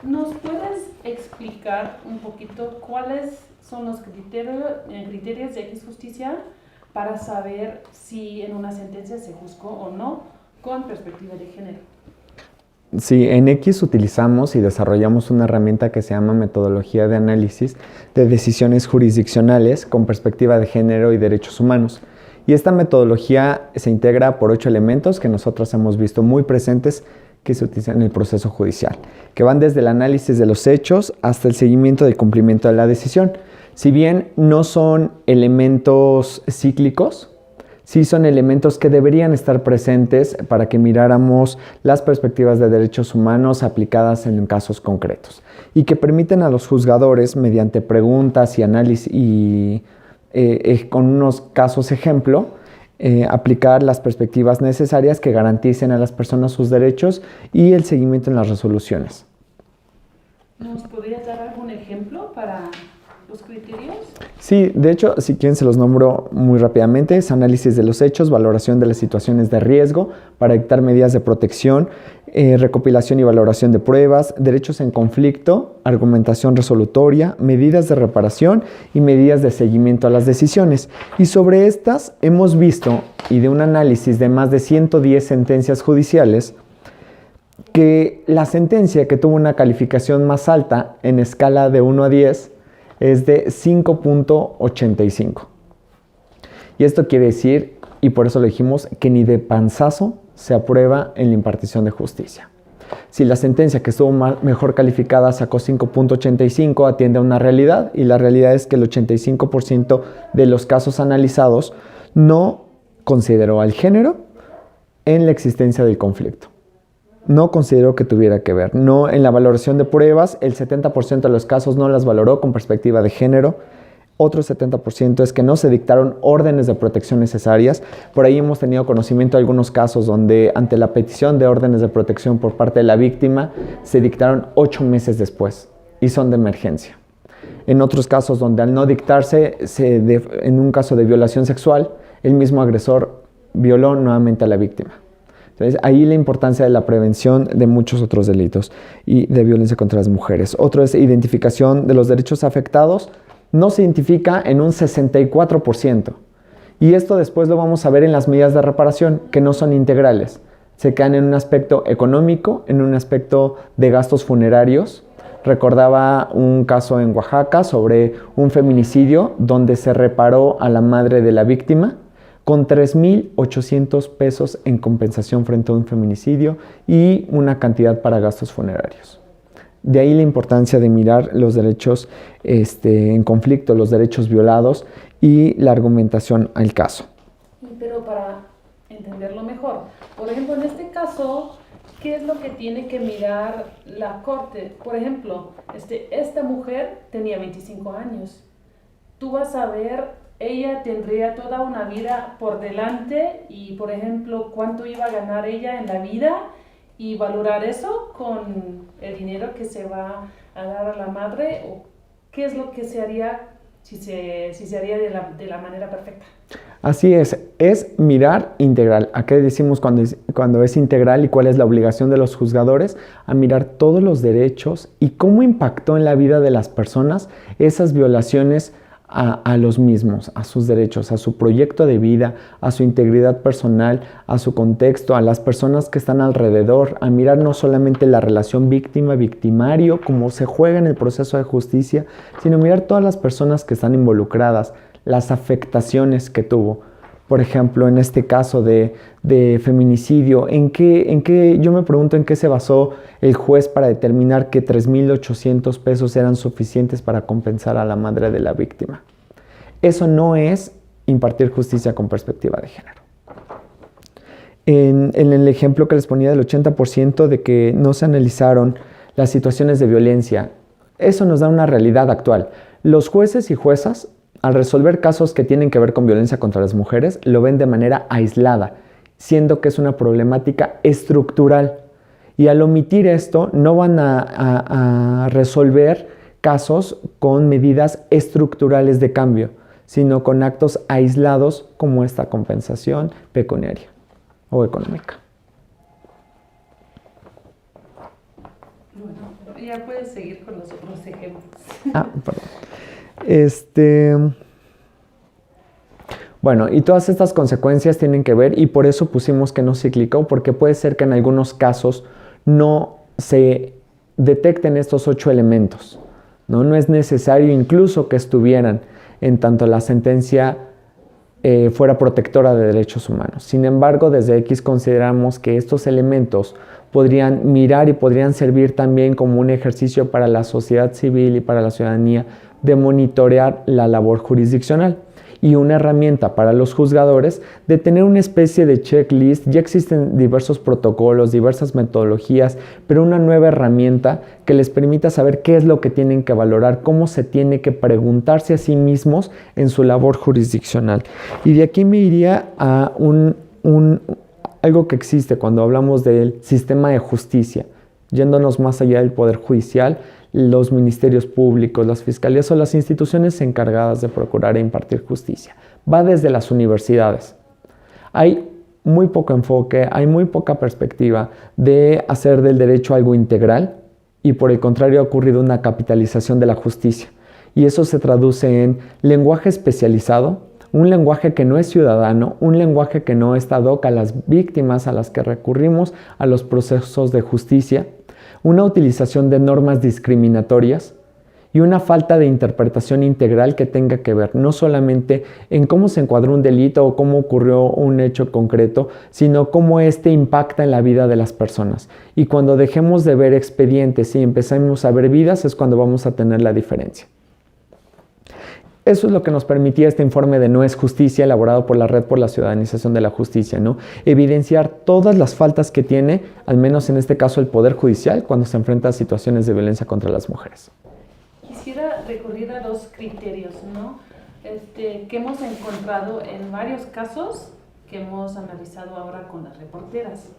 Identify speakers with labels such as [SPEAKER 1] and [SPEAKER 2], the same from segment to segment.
[SPEAKER 1] ¿Nos puedes explicar un poquito cuáles son los criterios de X justicia para saber si en una sentencia se juzgó o no con perspectiva de género?
[SPEAKER 2] Sí, en X utilizamos y desarrollamos una herramienta que se llama metodología de análisis de decisiones jurisdiccionales con perspectiva de género y derechos humanos. Y esta metodología se integra por 8 elementos que nosotros hemos visto muy presentes que se utilizan en el proceso judicial, que van desde el análisis de los hechos hasta el seguimiento del cumplimiento de la decisión. Si bien no son elementos cíclicos, sí son elementos que deberían estar presentes para que miráramos las perspectivas de derechos humanos aplicadas en casos concretos y que permiten a los juzgadores, mediante preguntas y análisis y con unos casos ejemplo, aplicar las perspectivas necesarias que garanticen a las personas sus derechos y el seguimiento en las resoluciones.
[SPEAKER 1] ¿Nos podrías dar algún ejemplo para los criterios?
[SPEAKER 2] Sí, de hecho, si quieren se los nombro muy rápidamente. Es análisis de los hechos, valoración de las situaciones de riesgo para dictar medidas de protección, recopilación y valoración de pruebas, derechos en conflicto, argumentación resolutoria, medidas de reparación y medidas de seguimiento a las decisiones. Y sobre estas hemos visto, y de un análisis de más de 110 sentencias judiciales, que la sentencia que tuvo una calificación más alta en escala de 1 a 10 es de 5.85. Y esto quiere decir, y por eso lo dijimos, que ni de panzazo se aprueba en la impartición de justicia. Si la sentencia que estuvo mejor calificada sacó 5.85, atiende a una realidad, y la realidad es que el 85% de los casos analizados no consideró al género en la existencia del conflicto. No consideró que tuviera que ver. No, en la valoración de pruebas, el 70% de los casos no las valoró con perspectiva de género. Otro 70% es que no se dictaron órdenes de protección necesarias. Por ahí hemos tenido conocimiento de algunos casos donde ante la petición de órdenes de protección por parte de la víctima, se dictaron 8 meses después y son de emergencia. En otros casos donde al no dictarse, en un caso de violación sexual, el mismo agresor violó nuevamente a la víctima. Entonces, ahí la importancia de la prevención de muchos otros delitos y de violencia contra las mujeres. Otro es identificación de los derechos afectados. No se identifica en un 64%. Y esto después lo vamos a ver en las medidas de reparación, que no son integrales. Se quedan en un aspecto económico, en un aspecto de gastos funerarios. Recordaba un caso en Oaxaca sobre un feminicidio donde se reparó a la madre de la víctima con 3,800 pesos en compensación frente a un feminicidio y una cantidad para gastos funerarios. De ahí la importancia de mirar los derechos en conflicto, los derechos violados y la argumentación al caso.
[SPEAKER 1] Pero para entenderlo mejor, por ejemplo, en este caso, ¿qué es lo que tiene que mirar la corte? Por ejemplo, esta mujer tenía 25 años. Tú vas a ver, ella tendría toda una vida por delante y, por ejemplo, cuánto iba a ganar ella en la vida y valorar eso con el dinero que se va a dar a la madre, o qué es lo que se haría si se haría de la manera perfecta.
[SPEAKER 2] Así es mirar integral. ¿A qué decimos cuando es integral y cuál es la obligación de los juzgadores? A mirar todos los derechos y cómo impactó en la vida de las personas esas violaciones a los mismos, a sus derechos, a su proyecto de vida, a su integridad personal, a su contexto, a las personas que están alrededor, a mirar no solamente la relación víctima-victimario, como se juega en el proceso de justicia, sino mirar todas las personas que están involucradas, las afectaciones que tuvo. Por ejemplo, en este caso de feminicidio, yo me pregunto en qué se basó el juez para determinar que 3,800 pesos eran suficientes para compensar a la madre de la víctima. Eso no es impartir justicia con perspectiva de género. En el ejemplo que les ponía del 80% de que no se analizaron las situaciones de violencia, eso nos da una realidad actual. Los jueces y juezas, al resolver casos que tienen que ver con violencia contra las mujeres, lo ven de manera aislada, siendo que es una problemática estructural. Y al omitir esto, no van a resolver casos con medidas estructurales de cambio, sino con actos aislados como esta compensación pecuniaria o económica.
[SPEAKER 1] Bueno, ya puedes seguir con los otros ejemplos.
[SPEAKER 2] Perdón. Bueno, y todas estas consecuencias tienen que ver, y por eso pusimos que no cíclico, porque puede ser que en algunos casos no se detecten estos 8 elementos. No es necesario incluso que estuvieran en tanto la sentencia fuera protectora de derechos humanos. Sin embargo, desde X consideramos que estos elementos podrían mirar y podrían servir también como un ejercicio para la sociedad civil y para la ciudadanía de monitorear la labor jurisdiccional y una herramienta para los juzgadores de tener una especie de checklist. Ya existen diversos protocolos, diversas metodologías, pero una nueva herramienta que les permita saber qué es lo que tienen que valorar, cómo se tiene que preguntarse a sí mismos en su labor jurisdiccional. Y de aquí me iría a algo que existe cuando hablamos del sistema de justicia, yéndonos más allá del poder judicial, los ministerios públicos, las fiscalías o las instituciones encargadas de procurar e impartir justicia. Va desde las universidades. Hay muy poco enfoque, hay muy poca perspectiva de hacer del derecho algo integral y por el contrario ha ocurrido una capitalización de la justicia. Y eso se traduce en lenguaje especializado, un lenguaje que no es ciudadano, un lenguaje que no está ad hoc a las víctimas a las que recurrimos a los procesos de justicia, una utilización de normas discriminatorias y una falta de interpretación integral que tenga que ver no solamente en cómo se encuadró un delito o cómo ocurrió un hecho concreto, sino cómo éste impacta en la vida de las personas. Y cuando dejemos de ver expedientes y empecemos a ver vidas es cuando vamos a tener la diferencia. Eso es lo que nos permitía este informe de No es Justicia, elaborado por la Red por la Ciudadanización de la Justicia, ¿no? Evidenciar todas las faltas que tiene, al menos en este caso, el Poder Judicial cuando se enfrenta a situaciones de violencia contra las mujeres.
[SPEAKER 1] Quisiera recurrir a dos criterios, ¿no? Que hemos encontrado en varios casos que hemos analizado ahora con las reporteras.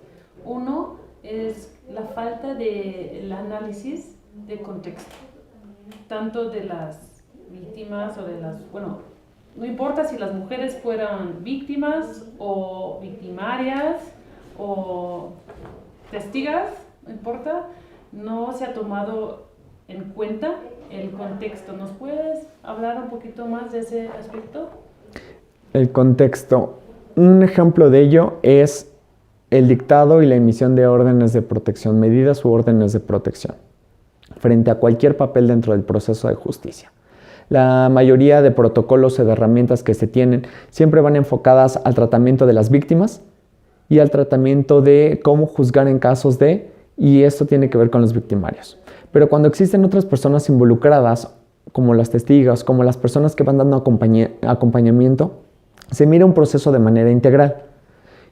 [SPEAKER 1] Uno es la falta del análisis de contexto, tanto de las víctimas o de las, bueno, no importa si las mujeres fueran víctimas o victimarias o testigas, no importa, no se ha tomado en cuenta el contexto. ¿Nos puedes hablar un poquito más de ese aspecto?
[SPEAKER 2] El contexto. Un ejemplo de ello es el dictado y la emisión de órdenes de protección, medidas u órdenes de protección, frente a cualquier papel dentro del proceso de justicia. La mayoría de protocolos o de herramientas que se tienen siempre van enfocadas al tratamiento de las víctimas y al tratamiento de cómo juzgar en casos de, y esto tiene que ver con los victimarios. Pero cuando existen otras personas involucradas, como las testigos, como las personas que van dando acompañamiento, se mira un proceso de manera integral.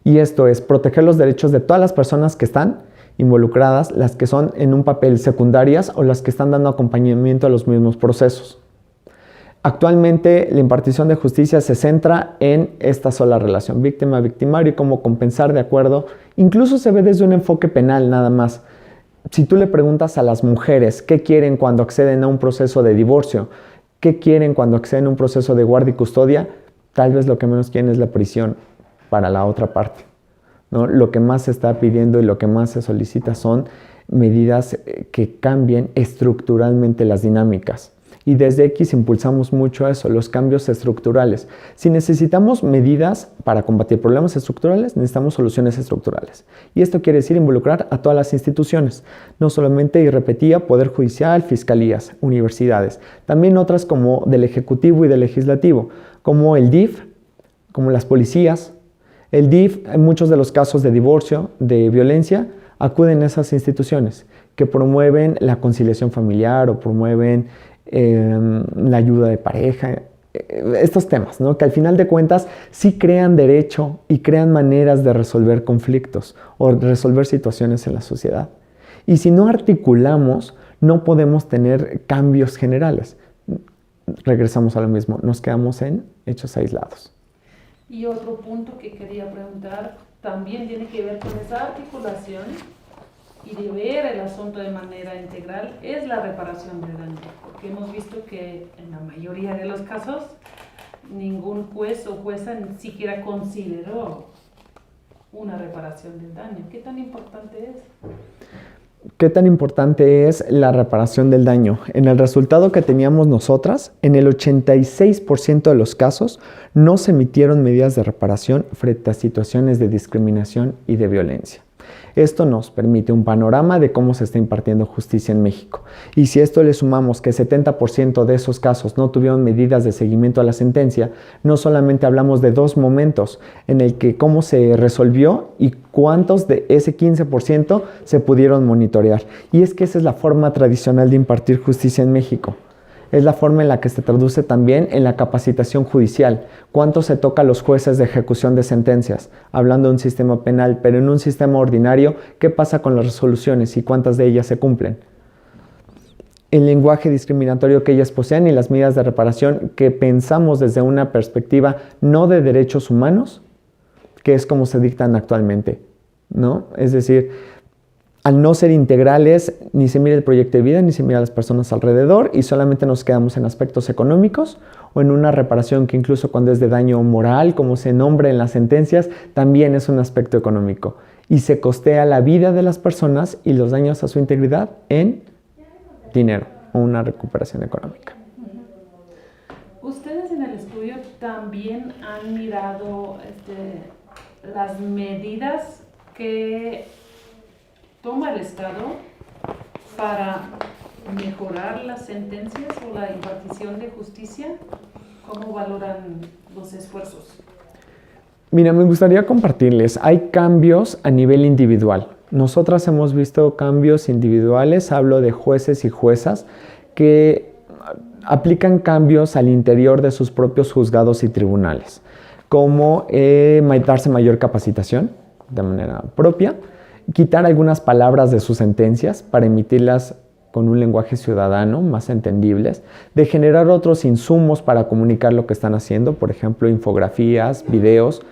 [SPEAKER 2] Y esto es proteger los derechos de todas las personas que están involucradas, las que son en un papel secundarias o las que están dando acompañamiento a los mismos procesos. Actualmente la impartición de justicia se centra en esta sola relación víctima-victimario y cómo compensar de acuerdo. Incluso se ve desde un enfoque penal nada más. Si tú le preguntas a las mujeres qué quieren cuando acceden a un proceso de divorcio, qué quieren cuando acceden a un proceso de guardia y custodia, tal vez lo que menos quieren es la prisión para la otra parte, ¿no? Lo que más se está pidiendo y lo que más se solicita son medidas que cambien estructuralmente las dinámicas. Y desde X impulsamos mucho eso, los cambios estructurales. Si necesitamos medidas para combatir problemas estructurales, necesitamos soluciones estructurales. Y esto quiere decir involucrar a todas las instituciones, no solamente, y repetía, Poder Judicial, fiscalías, universidades, también otras como del Ejecutivo y del Legislativo, como el DIF, como las policías. El DIF, en muchos de los casos de divorcio, de violencia, acuden a esas instituciones que promueven la conciliación familiar o promueven la ayuda de pareja, estos temas, ¿no? Que al final de cuentas sí crean derecho y crean maneras de resolver conflictos o resolver situaciones en la sociedad. Y si no articulamos, no podemos tener cambios generales. Regresamos a lo mismo, nos quedamos en hechos aislados.
[SPEAKER 1] Y otro punto que quería preguntar también tiene que ver con esa articulación y de ver el asunto de manera integral, es la reparación de daño, porque hemos visto que en la mayoría de los casos ningún juez o jueza ni siquiera consideró una reparación del daño. ¿Qué tan importante es?
[SPEAKER 2] ¿qué tan importante es la reparación del daño? En el resultado que teníamos nosotras, en el 86% de los casos no se emitieron medidas de reparación frente a situaciones de discriminación y de violencia. Esto nos permite un panorama de cómo se está impartiendo justicia en México. Y si a esto le sumamos que 70% de esos casos no tuvieron medidas de seguimiento a la sentencia, no solamente hablamos de dos momentos en el que cómo se resolvió y cuántos de ese 15% se pudieron monitorear. Y es que esa es la forma tradicional de impartir justicia en México. Es la forma en la que se traduce también en la capacitación judicial. ¿Cuánto se toca a los jueces de ejecución de sentencias? Hablando de un sistema penal, pero en un sistema ordinario, ¿qué pasa con las resoluciones y cuántas de ellas se cumplen? El lenguaje discriminatorio que ellas poseen y las medidas de reparación que pensamos desde una perspectiva no de derechos humanos, que es como se dictan actualmente, ¿no? Es decir, al no ser integrales, ni se mira el proyecto de vida, ni se mira a las personas alrededor y solamente nos quedamos en aspectos económicos o en una reparación que incluso cuando es de daño moral, como se nombra en las sentencias, también es un aspecto económico. Y se costea la vida de las personas y los daños a su integridad en dinero o una recuperación económica.
[SPEAKER 1] Ustedes en el estudio también han mirado las medidas que toma el Estado para mejorar las sentencias o la impartición de justicia. ¿Cómo valoran los esfuerzos?
[SPEAKER 2] Mira, me gustaría compartirles, hay cambios a nivel individual. Nosotras hemos visto cambios individuales, hablo de jueces y juezas que aplican cambios al interior de sus propios juzgados y tribunales, como darse mayor capacitación de manera propia, quitar algunas palabras de sus sentencias para emitirlas con un lenguaje ciudadano más entendibles, de generar otros insumos para comunicar lo que están haciendo, por ejemplo, infografías, videos,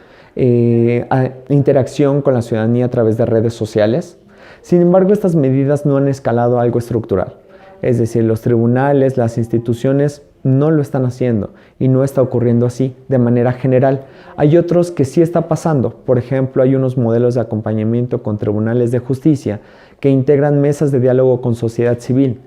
[SPEAKER 2] interacción con la ciudadanía a través de redes sociales. Sin embargo, estas medidas no han escalado a algo estructural. Es decir, los tribunales, las instituciones no lo están haciendo y no está ocurriendo así de manera general. Hay otros que sí está pasando. Por ejemplo, hay unos modelos de acompañamiento con tribunales de justicia que integran mesas de diálogo con sociedad civil.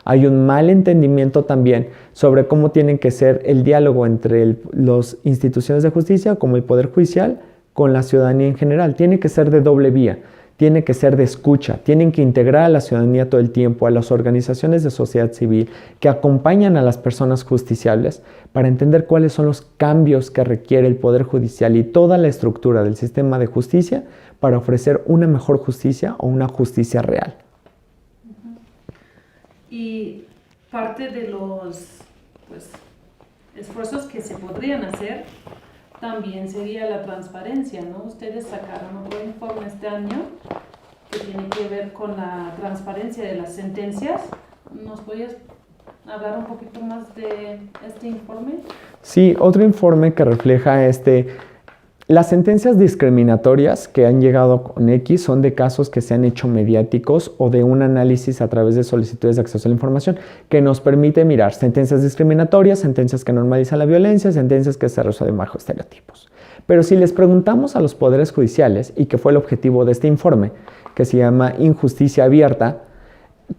[SPEAKER 2] Hay un mal entendimiento también sobre cómo tienen que ser el diálogo entre las instituciones de justicia, como el Poder Judicial, con la ciudadanía en general. Tiene que ser de doble vía. Tiene que ser de escucha, tienen que integrar a la ciudadanía todo el tiempo, a las organizaciones de sociedad civil que acompañan a las personas justiciables para entender cuáles son los cambios que requiere el Poder Judicial y toda la estructura del sistema de justicia para ofrecer una mejor justicia o una justicia real.
[SPEAKER 1] Y parte de los esfuerzos que se podrían hacer también sería la transparencia, ¿no? Ustedes sacaron otro informe este año que tiene que ver con la transparencia de las sentencias. ¿Nos podrías hablar un poquito más de este informe? Sí,
[SPEAKER 2] otro informe que refleja las sentencias discriminatorias que han llegado con X son de casos que se han hecho mediáticos o de un análisis a través de solicitudes de acceso a la información que nos permite mirar sentencias discriminatorias, sentencias que normalizan la violencia, sentencias que se resuelven bajo estereotipos. Pero si les preguntamos a los poderes judiciales, y que fue el objetivo de este informe, que se llama Injusticia Abierta,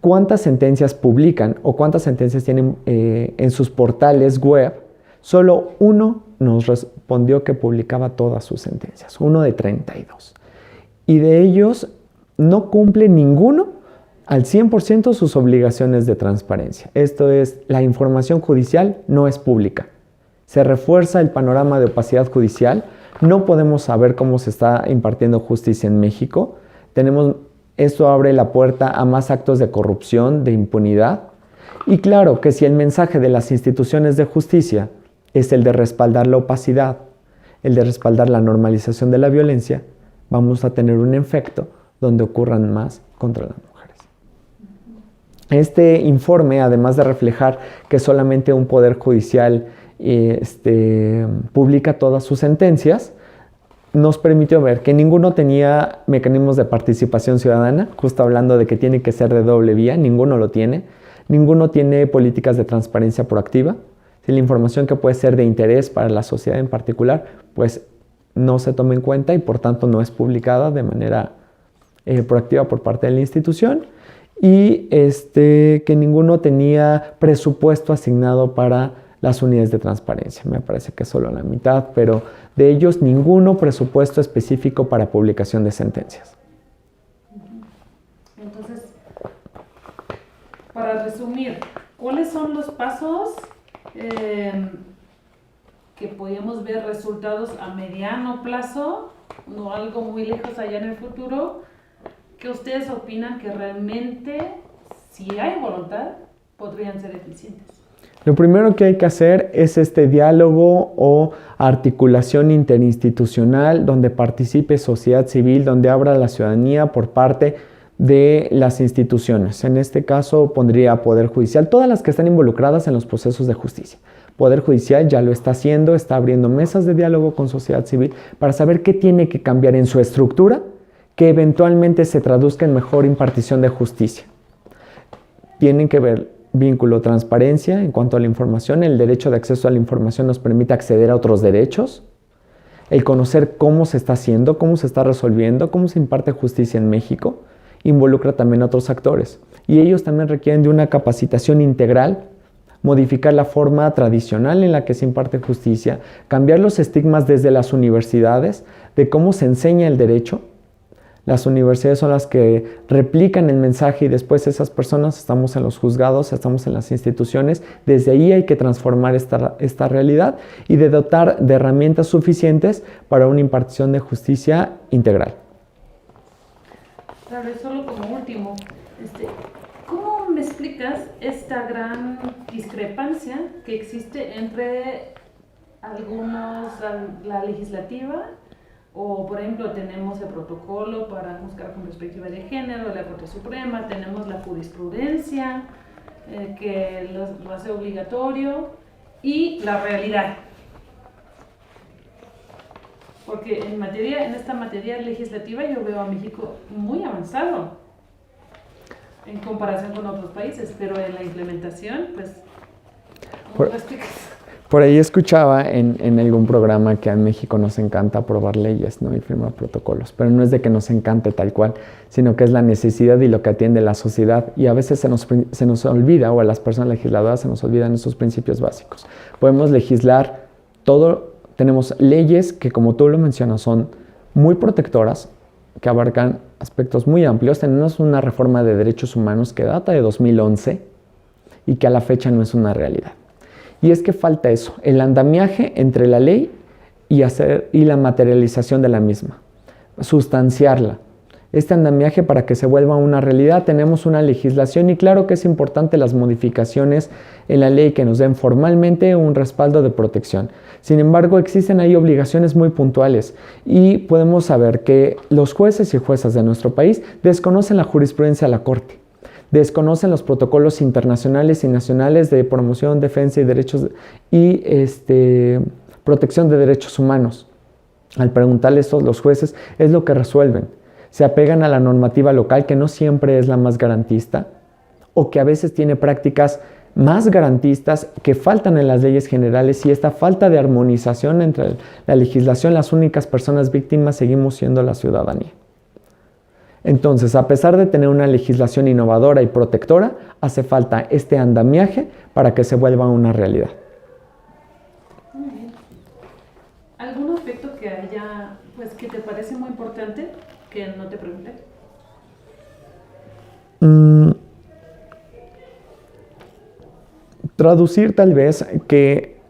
[SPEAKER 2] ¿cuántas sentencias publican o cuántas sentencias tienen en sus portales web? Solo uno nos respondió que publicaba todas sus sentencias, uno de 32. Y de ellos no cumple ninguno al 100% sus obligaciones de transparencia. Esto es, la información judicial no es pública. Se refuerza el panorama de opacidad judicial. No podemos saber cómo se está impartiendo justicia en México. Esto abre la puerta a más actos de corrupción, de impunidad. Y claro que si el mensaje de las instituciones de justicia es el de respaldar la opacidad, el de respaldar la normalización de la violencia, vamos a tener un efecto donde ocurran más contra las mujeres. Este informe, además de reflejar que solamente un poder judicial publica todas sus sentencias, nos permitió ver que ninguno tenía mecanismos de participación ciudadana, justo hablando de que tiene que ser de doble vía, ninguno lo tiene. Ninguno tiene políticas de transparencia proactiva. Si la información que puede ser de interés para la sociedad en particular, pues no se toma en cuenta y por tanto no es publicada de manera proactiva por parte de la institución y que ninguno tenía presupuesto asignado para las unidades de transparencia. Me parece que solo la mitad, pero de ellos ninguno presupuesto específico para publicación de sentencias.
[SPEAKER 1] Entonces, para resumir, ¿cuáles son los pasos que podemos ver resultados a mediano plazo, no algo muy lejos allá en el futuro, que ustedes opinan que realmente, si hay voluntad, podrían ser eficientes?
[SPEAKER 2] Lo primero que hay que hacer es este diálogo o articulación interinstitucional donde participe sociedad civil, donde abra la ciudadanía por parte de las instituciones. En este caso pondría Poder Judicial, todas las que están involucradas en los procesos de justicia. Poder Judicial ya lo está haciendo, está abriendo mesas de diálogo con sociedad civil para saber qué tiene que cambiar en su estructura que eventualmente se traduzca en mejor impartición de justicia. Tienen que ver vínculo, transparencia en cuanto a la información. El derecho de acceso a la información nos permite acceder a otros derechos. El conocer cómo se está haciendo, cómo se está resolviendo, cómo se imparte justicia en México, involucra también a otros actores. Y ellos también requieren de una capacitación integral, modificar la forma tradicional en la que se imparte justicia, cambiar los estigmas desde las universidades de cómo se enseña el derecho. Las universidades son las que replican el mensaje y después esas personas estamos en los juzgados, estamos en las instituciones. Desde ahí hay que transformar esta realidad y de dotar de herramientas suficientes para una impartición de justicia integral.
[SPEAKER 1] Claro, solo como último, ¿cómo me explicas esta gran discrepancia que existe entre la legislativa? O, por ejemplo, tenemos el protocolo para juzgar con perspectiva de género de la Corte Suprema, tenemos la jurisprudencia que lo hace obligatorio y la realidad. Porque en esta materia legislativa yo veo a México muy avanzado en comparación con otros países, pero en la implementación, pues, ¿cómo lo explicas?
[SPEAKER 2] Por ahí escuchaba en algún programa que a México nos encanta aprobar leyes, ¿no? Y firmar protocolos, pero no es de que nos encante tal cual, sino que es la necesidad y lo que atiende la sociedad y a veces se nos olvida, o a las personas legisladoras se nos olvidan esos principios básicos. Podemos legislar todo, tenemos leyes que, como tú lo mencionas, son muy protectoras, que abarcan aspectos muy amplios. Tenemos una reforma de derechos humanos que data de 2011 y que a la fecha no es una realidad. Y es que falta eso, el andamiaje entre la ley y la materialización de la misma, sustanciarla. Este andamiaje para que se vuelva una realidad, tenemos una legislación y claro que es importante las modificaciones en la ley que nos den formalmente un respaldo de protección. Sin embargo, existen ahí obligaciones muy puntuales y podemos saber que los jueces y juezas de nuestro país desconocen la jurisprudencia de la Corte. Desconocen los protocolos internacionales y nacionales de promoción, defensa y derechos y protección de derechos humanos. Al preguntarles esto, los jueces es lo que resuelven. Se apegan a la normativa local que no siempre es la más garantista o que a veces tiene prácticas más garantistas que faltan en las leyes generales y esta falta de armonización entre la legislación, las únicas personas víctimas seguimos siendo la ciudadanía. Entonces, a pesar de tener una legislación innovadora y protectora, hace falta este andamiaje para que se vuelva una realidad.
[SPEAKER 1] Muy bien. ¿Algún aspecto que haya, que te parece muy importante, que no te pregunté?
[SPEAKER 2] Traducir tal vez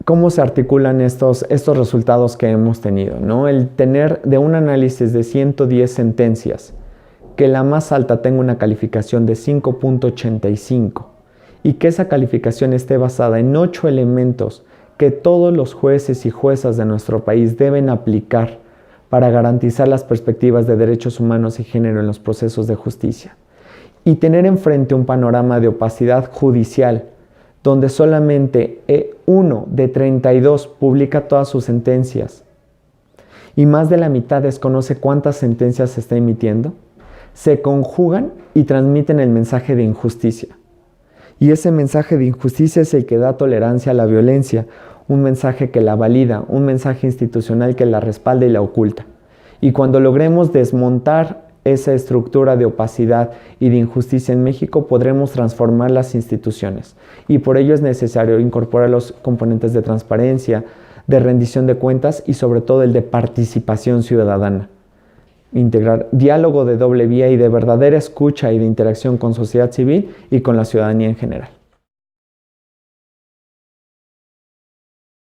[SPEAKER 2] cómo se articulan estos resultados que hemos tenido, ¿no? El tener de un análisis de 110 sentencias, que la más alta tenga una calificación de 5.85 y que esa calificación esté basada en 8 elementos que todos los jueces y juezas de nuestro país deben aplicar para garantizar las perspectivas de derechos humanos y género en los procesos de justicia. Y tener enfrente un panorama de opacidad judicial donde solamente 1 de 32 publica todas sus sentencias y más de la mitad desconoce cuántas sentencias se está emitiendo, se conjugan y transmiten el mensaje de injusticia. Y ese mensaje de injusticia es el que da tolerancia a la violencia, un mensaje que la valida, un mensaje institucional que la respalda y la oculta. Y cuando logremos desmontar esa estructura de opacidad y de injusticia en México, podremos transformar las instituciones. Y por ello es necesario incorporar los componentes de transparencia, de rendición de cuentas y sobre todo el de participación ciudadana. Integrar diálogo de doble vía y de verdadera escucha y de interacción con sociedad civil y con la ciudadanía en general.